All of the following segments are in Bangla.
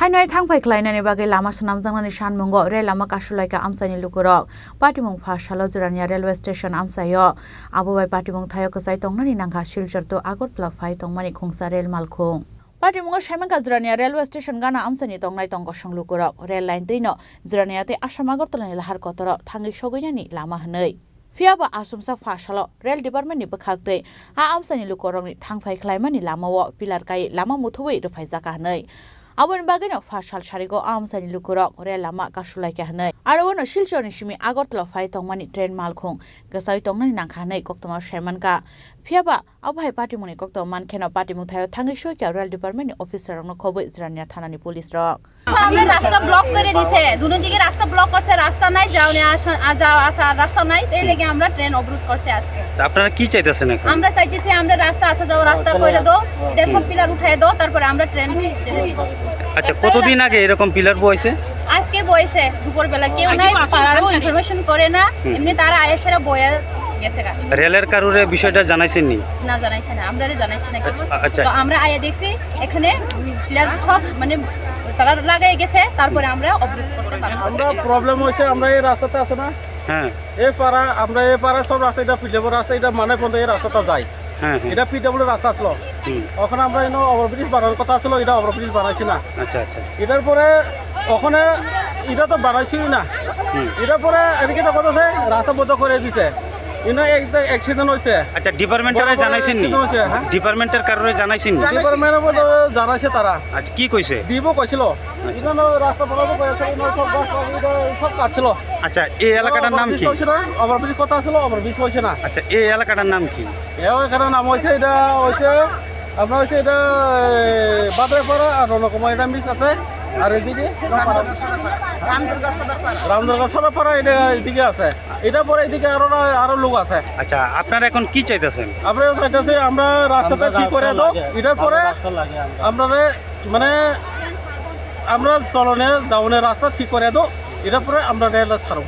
Hainoi thangphai khlainani bagai lama sanamjangnani Phunuklaikha re lama Kasuwi amsaini Lukurok Patimungo phasalo Jirania railway station amsayo abobai Patimungo thayo kasai tongnani nangkha silchar to Agartala phai tongmani khungsa rail malkhung Patimungo Shaimanka Jirania railway station gana amsani tongnai tongkosang Lukurok rail line tino Jirania te Assam Agartala ni lahar kotoro thangi sogoinani lama hanoi Fiaba asumsa phasalo rail department ni bakhakte a amsani Lukurok ni thangphai khlaimani lamawo pilar kai lama Muthubwi rfaijaka hanoi Abon bagino phasal sharigo amsani Lukurok rail lama Kasuwi hanoi aro no silchorni simi Agartala phai tongmani train malkhung gasai tongnani nangkha hanoi koktoma Shaimanka Fiaba abhai Patimungo koktoma mankheno Patimungo thayo thangi soika rail department ni officer no khoboi Jirania thanani police rok আমরা রাস্তা ব্লক করে দিয়েছে দুনো দিকে রাস্তা ব্লক করছে রাস্তা নাই যাওনে আসা রাস্তা নাই এই লাগি আমরা ট্রেন অবরোধ করছে আজকে আপনারা কি চাইতেছেন এখন আমরা চাইতেছি আমরা রাস্তা আসা যাওয়া রাস্তা কইরা দাও দেখো পিলার উঠায় দাও তারপরে আমরা ট্রেন ছেড়ে দিব আচ্ছা কতদিন আগে এরকম পিলার বইছে আজকে বইছে দুপুর বেলা কেউ নাই পাড়ারও ইনফরমেশন করে না এমনি তারা আয়েশরা বইয়া গেছে রেলের কারুরে বিষয়টা জানাইছেন নি না জানাইছে না আমরারে জানাইছে না আচ্ছা তো আমরা আয়া দেখছি এখানে পিলার সব মানে তারা লাগাই গেছে তারপরে আমরা অবরোধ করতে পারবো আমরা প্রবলেম হইছে আমরা এই রাস্তাতে আছে না হ্যাঁ এই পাড়া আমরা এই পাড়া সব রাস্তা এটা পিডব্লিউ রাস্তা এটা মানে পর্যন্ত এই রাস্তাটা যায় হ্যাঁ এটা পিডব্লিউ রাস্তা ছিল ওখানে আমরা এনো ওভারব্রিজ বানানোর কথা ছিল এটা ওভারব্রিজ বানাইছি না আচ্ছা আচ্ছা এটার পরে ওখানে এটা তো বানাইছি না এটার পরে এদিকে তো কথা আছে রাস্তা বন্ধ করে দিছে ইনো একটা অ্যাক্সিডেন্ট হইছে আচ্ছা ডিপার্টমেন্টারে জানাইছেন নি ডিপার্টমেন্টের কারুরে জানাইছেন নি ডিপার্টমেন্টের মধ্যে জানাইছে তারা আচ্ছা কি কইছে দিব কইছিল ইনো রাস্তা বন্ধ করেছে ইনো সব কাজ ছিল আচ্ছা এই এলাকাটার নাম কি ওভারব্রিজ কথা ছিল ওভারব্রিজ হইছে না আচ্ছা এই এলাকাটার নাম কি এই এলাকাটার নাম হইছে এটা হইছে আমরা হইছে এটা বাদরেপাড়া আর রণকুমার এটা মিক্স আছে আর এদিকে রামদুর্গা সদরপাড়া এটা এদিকে আছে এটা পরে এদিকে আরো লোক আছে আচ্ছা আপনারা এখন কি চাইতেছেন আপনারা চাইতেছে আমরা রাস্তাটা ঠিক করে দাও এটার পরে আমরা মানে আমরা চলনে যাওনে রাস্তা ঠিক করে দাও এটার পরে আমরা রেল ছাড়ব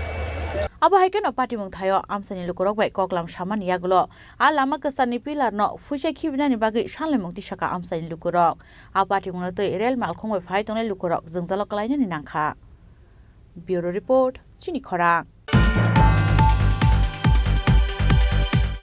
Abo haikeno Patimungo thayo amsani Lukurok bai koklam saman yagulo a lama kasani pilar no fuisha khibnani bagi sanlemukti saka amsani Lukurok a Patimungo tei rail malkhung bai phai tongnai Lukurok jingjalok kalainani nangkha Bureau report Chini Khorang